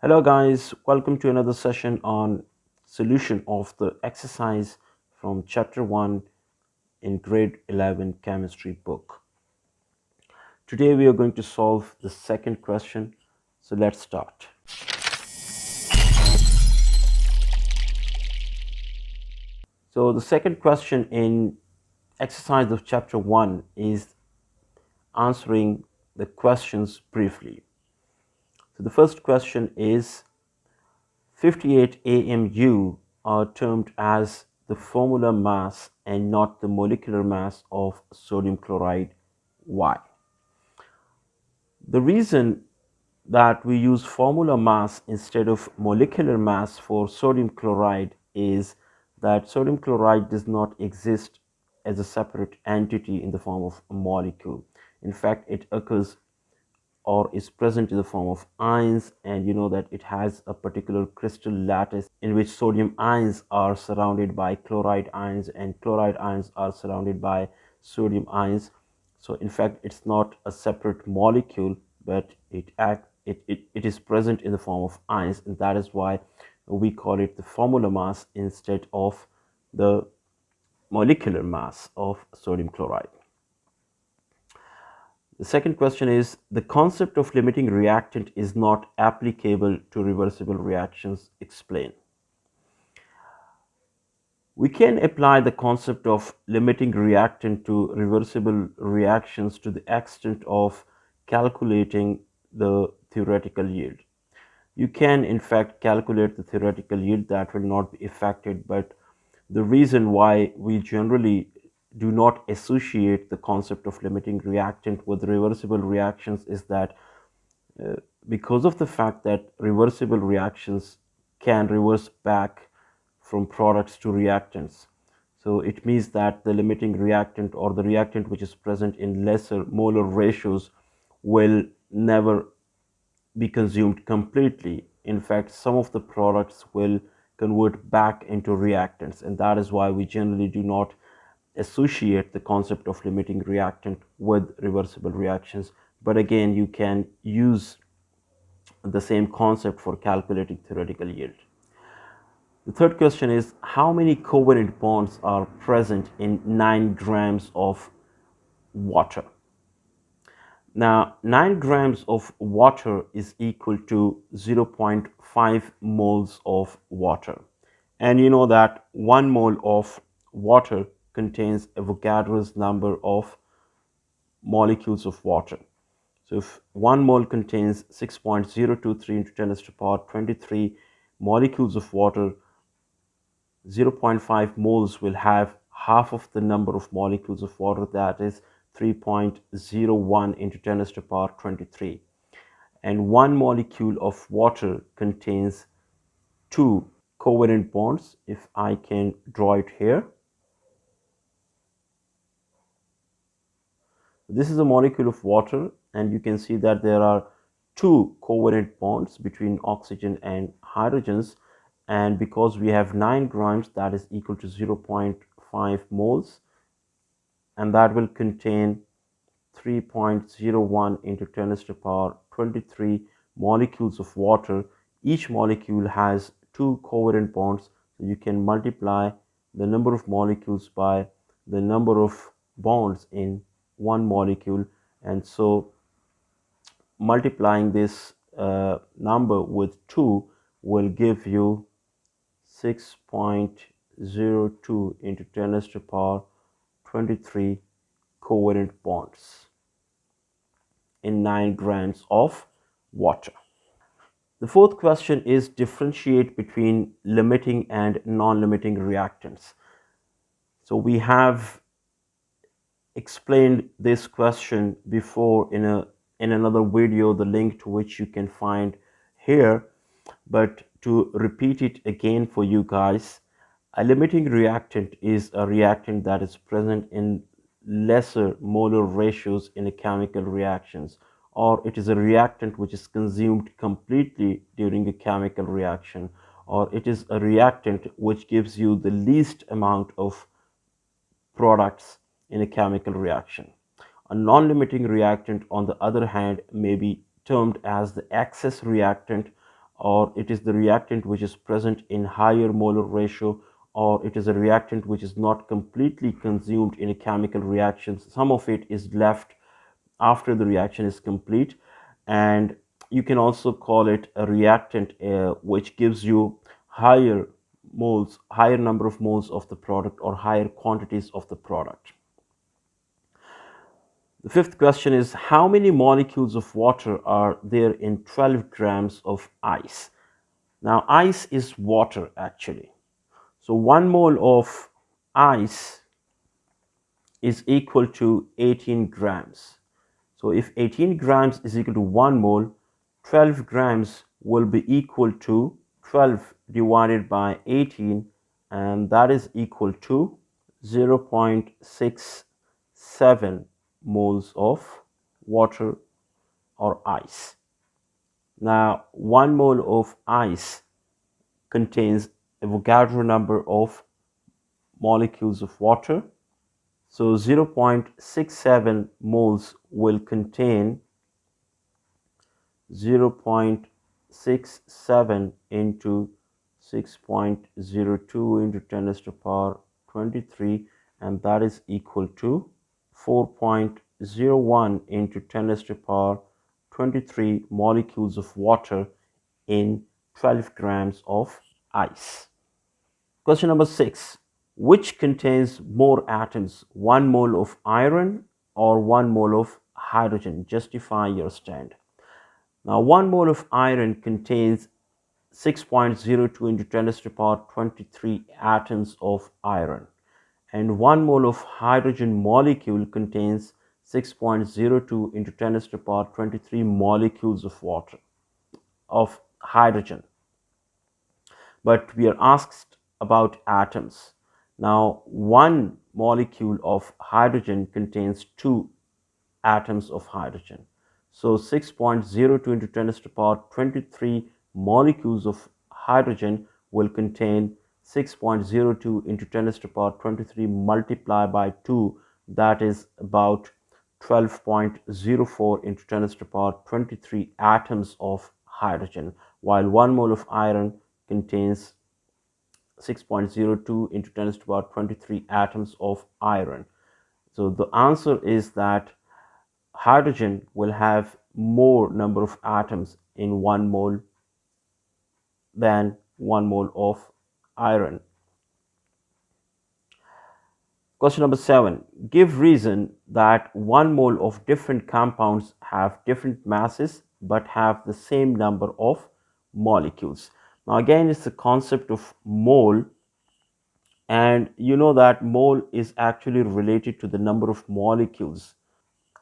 Hello guys, welcome to another session on solution of the exercise from chapter 1 in grade 11 chemistry book. Today we are going to solve the second question, so let's start. So the second question in exercise of chapter 1 is answering the questions briefly. So the first question is 58 AMU are termed as the formula mass and not the molecular mass of sodium chloride. Why? The reason that we use formula mass instead of molecular mass for sodium chloride is that sodium chloride does not exist as a separate entity in the form of a molecule. In fact, it occurs or is present in the form of ions, and you know that it has a particular crystal lattice in which sodium ions are surrounded by chloride ions and chloride ions are surrounded by sodium ions. So in fact it's not a separate molecule, but it is present in the form of ions, and that is why we call it the formula mass instead of the molecular mass of sodium chloride. The second question is, the concept of limiting reactant is not applicable to reversible reactions. Explain. We can apply the concept of limiting reactant to reversible reactions to the extent of calculating the theoretical yield. You can in fact calculate the theoretical yield, that will not be affected, but the reason why we generally do not associate the concept of limiting reactant with reversible reactions is that because of the fact that reversible reactions can reverse back from products to reactants. So it means that the limiting reactant or the reactant which is present in lesser molar ratios will never be consumed completely. In fact, some of the products will convert back into reactants, and that is why we generally do not associate the concept of limiting reactant with reversible reactions. But again, you can use the same concept for calculating theoretical yield. The third question is, how many covalent bonds are present in 9 grams of water? Now, 9 grams of water is equal to 0.5 moles of water. And you know that 1 mole of water contains Avogadro's number of molecules of water. So if 1 mole contains 6.023 into 10 to the power 23 molecules of water, 0.5 moles will have half of the number of molecules of water, that is 3.01 into 10 to the power 23. And 1 molecule of water contains 2 covalent bonds. If I can draw it here, this is a molecule of water, and you can see that there are 2 covalent bonds between oxygen and hydrogens, and because we have 9 grams, that is equal to 0.5 moles, and that will contain 3.01 into 10 to the power 23 molecules of water. Each molecule has 2 covalent bonds, so you can multiply the number of molecules by the number of bonds in one molecule, and so multiplying this number with 2 will give you 6.02 into 10 to the power 23 covalent bonds in 9 grams of water. The fourth question is, differentiate between limiting and non-limiting reactants. So we have explained this question before in another video, the link to which you can find here, but to repeat it again for you guys, a limiting reactant is a reactant that is present in lesser molar ratios in a chemical reactions, or it is a reactant which is consumed completely during a chemical reaction, or it is a reactant which gives you the least amount of products in a chemical reaction. A non-limiting reactant, on the other hand, may be termed as the excess reactant, or it is the reactant which is present in higher molar ratio, or it is a reactant which is not completely consumed in a chemical reaction. Some of it is left after the reaction is complete. And you can also call it a reactant which gives you higher number of moles of the product, or higher quantities of the product. The fifth question is, how many molecules of water are there in 12 grams of ice? Now, ice is water actually. So 1 mole of ice is equal to 18 grams. So if 18 grams is equal to 1 mole, 12 grams will be equal to 12 divided by 18, and that is equal to 0.67 moles of water or ice. Now, 1 mole of ice contains a Avogadro number of molecules of water. So 0.67 moles will contain 0.67 into 6.02 into 10 raised to the power 23, and that is equal to 4.01 into 10 raised to the power 23 molecules of water in 12 grams of ice. Question number 6. Which contains more atoms, 1 mole of iron or 1 mole of hydrogen? Justify your stand. Now, 1 mole of iron contains 6.02 into 10 raised to the power 23 atoms of iron, and 1 mole of hydrogen molecule contains 6.02 into 10 raised to the power 23 molecules of water of hydrogen. But we are asked about atoms. Now, 1 molecule of hydrogen contains 2 atoms of hydrogen. So 6.02 into 10 raised to the power 23 molecules of hydrogen will contain 6.02 into 10 raised to the power 23 multiplied by 2, that is about 12.04 into 10 raised to the power 23 atoms of hydrogen, while 1 mole of iron contains 6.02 into 10 raised to the power 23 atoms of iron. So the answer is that hydrogen will have more number of atoms in 1 mole than 1 mole of iron. Question number 7. Give reason that 1 mole of different compounds have different masses but have the same number of molecules. Now again, it's the concept of mole, and you know that mole is actually related to the number of molecules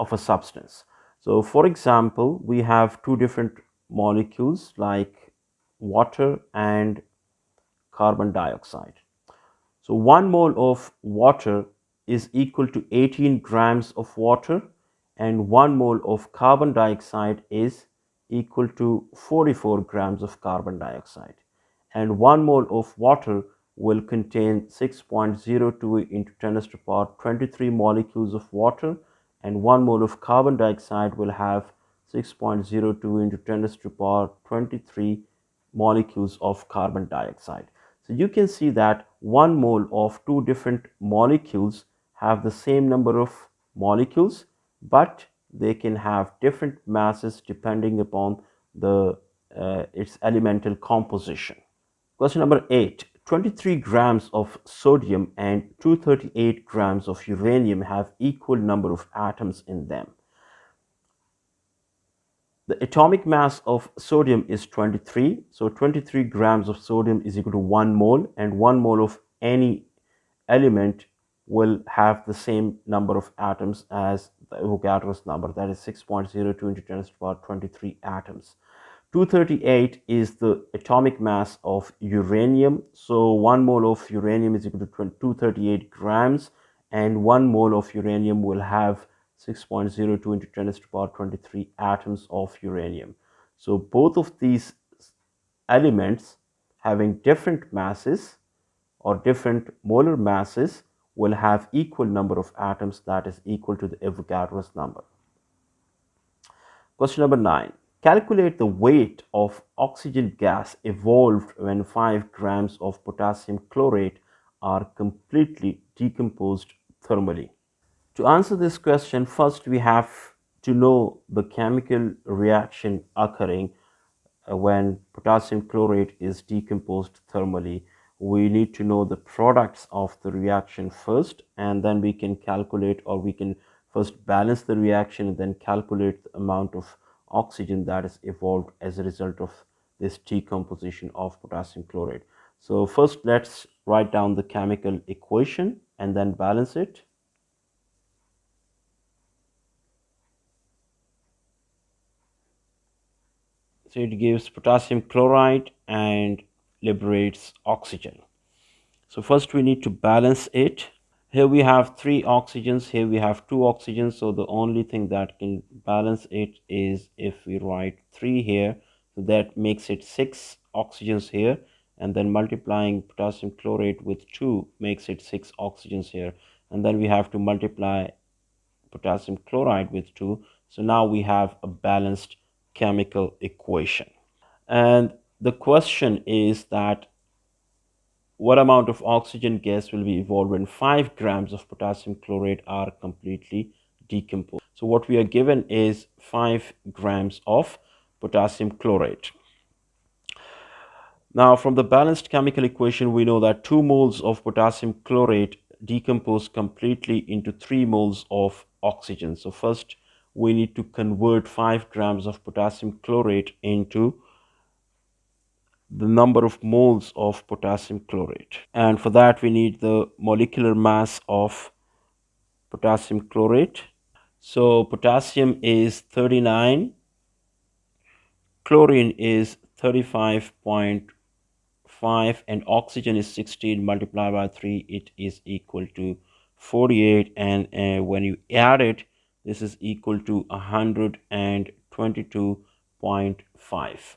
of a substance. So for example, we have 2 different molecules like water and carbon dioxide. So 1 mole of water is equal to 18 grams of water, and 1 mole of carbon dioxide is equal to 44 grams of carbon dioxide. And 1 mole of water will contain 6.02 into 10 raised to the power 23 molecules of water, and 1 mole of carbon dioxide will have 6.02 into 10 raised to the power 23 molecules of carbon dioxide. So you can see that 1 mole of 2 different molecules have the same number of molecules, but they can have different masses depending upon its elemental composition. Question number 8. 23 grams of sodium and 238 grams of uranium have equal number of atoms in them. The atomic mass of sodium is 23. So 23 grams of sodium is equal to 1 mole, and 1 mole of any element will have the same number of atoms as the Avogadro's number, that is 6.02 into 10 to the power 23 atoms. 238 is the atomic mass of uranium. So 1 mole of uranium is equal to 238 grams, and 1 mole of uranium will have 6.02 into 10 to the power 23 atoms of uranium. So both of these elements having different masses or different molar masses will have equal number of atoms, that is equal to the Avogadro's number. Question number 9. Calculate the weight of oxygen gas evolved when 5 grams of potassium chlorate are completely decomposed thermally. To answer this question, first we have to know the chemical reaction occurring when potassium chlorate is decomposed thermally. We need to know the products of the reaction first, and then we can calculate, or we can first balance the reaction and then calculate the amount of oxygen that is evolved as a result of this decomposition of potassium chlorate. So first let's write down the chemical equation and then balance it. So it gives potassium chloride and liberates oxygen. So first we need to balance it. Here we have 3 oxygens, here we have 2 oxygens. So the only thing that can balance it is if we write 3 here. So that makes it 6 oxygens here. And then multiplying potassium chlorate with 2 makes it 6 oxygens here. And then we have to multiply potassium chloride with 2. So now we have a balanced chemical equation. And the question is that what amount of oxygen gas will be evolved when 5 grams of potassium chlorate are completely decomposed? So what we are given is 5 grams of potassium chlorate. Now from the balanced chemical equation, we know that 2 moles of potassium chlorate decompose completely into 3 moles of oxygen. So first we need to convert 5 grams of potassium chlorate into the number of moles of potassium chlorate. And for that, we need the molecular mass of potassium chlorate. So potassium is 39, chlorine is 35.5, and oxygen is 16 multiplied by 3. It is equal to 48. And when you add it, this is equal to 122.5.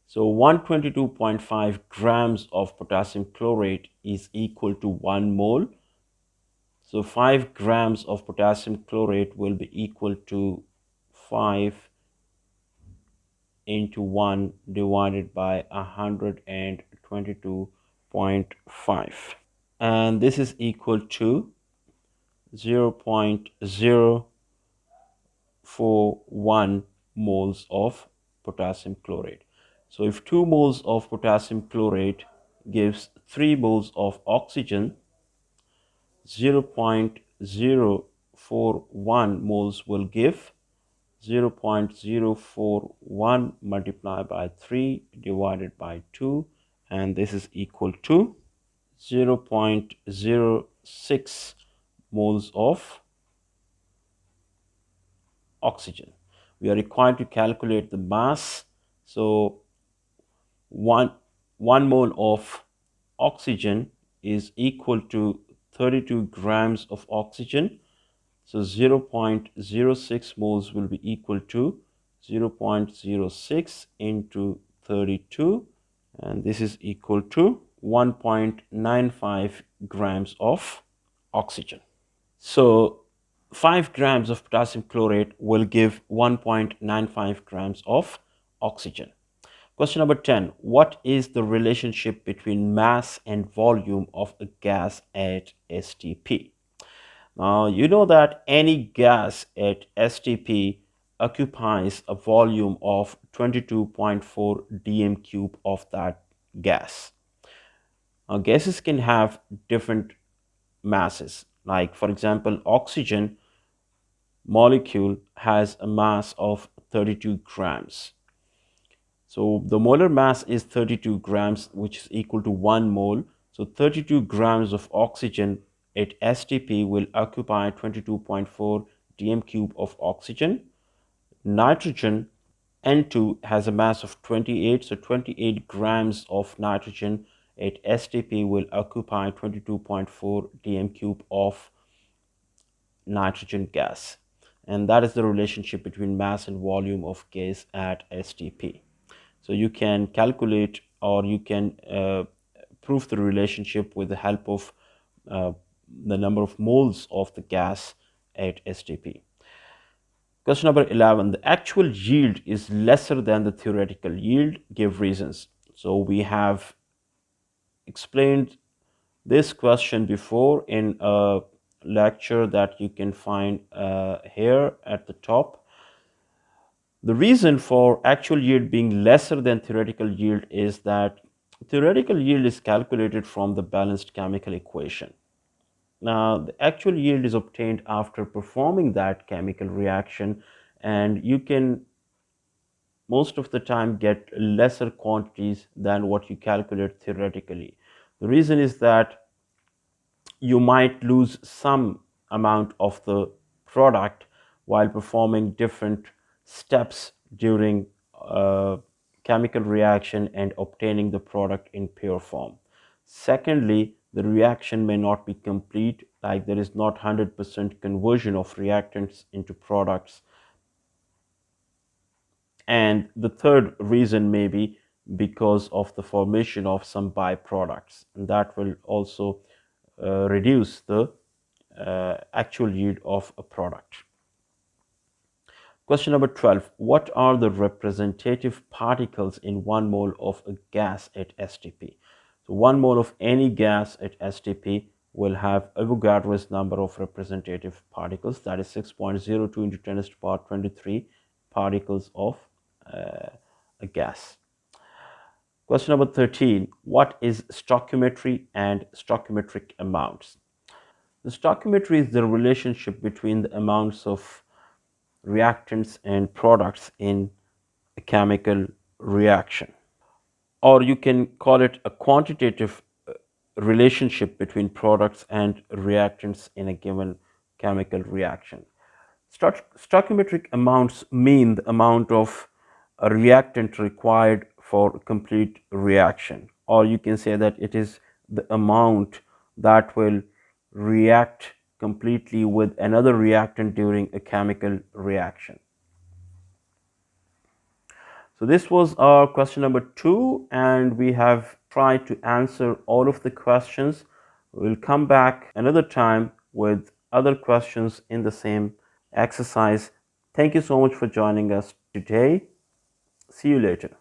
So 122.5 grams of potassium chlorate is equal to 1 mole. So 5 grams of potassium chlorate will be equal to 5 into 1 divided by 122.5. And this is equal to 0.041 moles of potassium chlorate. So if 2 moles of potassium chlorate gives 3 moles of oxygen, 0.041 moles will give 0.041 multiplied by 3 divided by 2, and this is equal to 0.06 moles of oxygen. We are required to calculate the mass. So one mole of oxygen is equal to 32 grams of oxygen. So 0.06 moles will be equal to 0.06 into 32, and this is equal to 1.95 grams of oxygen. So 5 grams of potassium chlorate will give 1.95 grams of oxygen. Question number 10. What is the relationship between mass and volume of a gas at STP? Now, you know that any gas at STP occupies a volume of 22.4 dm cube of that gas. Now, gases can have different masses. Like, for example, oxygen molecule has a mass of 32 grams. So the molar mass is 32 grams, which is equal to 1 mole. So 32 grams of oxygen at STP will occupy 22.4 dm cube of oxygen. Nitrogen N2 has a mass of 28, so 28 grams of nitrogen at STP will occupy 22.4 dm cube of nitrogen gas. And that is the relationship between mass and volume of gas at STP. So you can calculate, or you can prove the relationship with the help of the number of moles of the gas at STP. Question number 11. The actual yield is lesser than the theoretical yield. Give reasons. So we have explained this question before in a lecture that you can find here at the top. The reason for actual yield being lesser than theoretical yield is that theoretical yield is calculated from the balanced chemical equation. Now, the actual yield is obtained after performing that chemical reaction, and you can most of the time get lesser quantities than what you calculate theoretically. The reason is that you might lose some amount of the product while performing different steps during a chemical reaction and obtaining the product in pure form. Secondly, the reaction may not be complete, like there is not 100% conversion of reactants into products. And the third reason may be because of the formation of some byproducts, and that will also reduce the actual yield of a product. Question number 12. What are the representative particles in 1 mole of a gas at STP? So 1 mole of any gas at STP will have Avogadro's number of representative particles, that is 6.02 into 10 to the power 23 particles of a gas. Question number 13. What is stoichiometry and stoichiometric amounts? The stoichiometry is the relationship between the amounts of reactants and products in a chemical reaction. Or you can call it a quantitative relationship between products and reactants in a given chemical reaction. Stoichiometric amounts mean the amount of a reactant required for a complete reaction, or you can say that it is the amount that will react completely with another reactant during a chemical reaction. So this was our question number 2, and we have tried to answer all of the questions. We'll come back another time with other questions in the same exercise. Thank you so much for joining us today. See you later.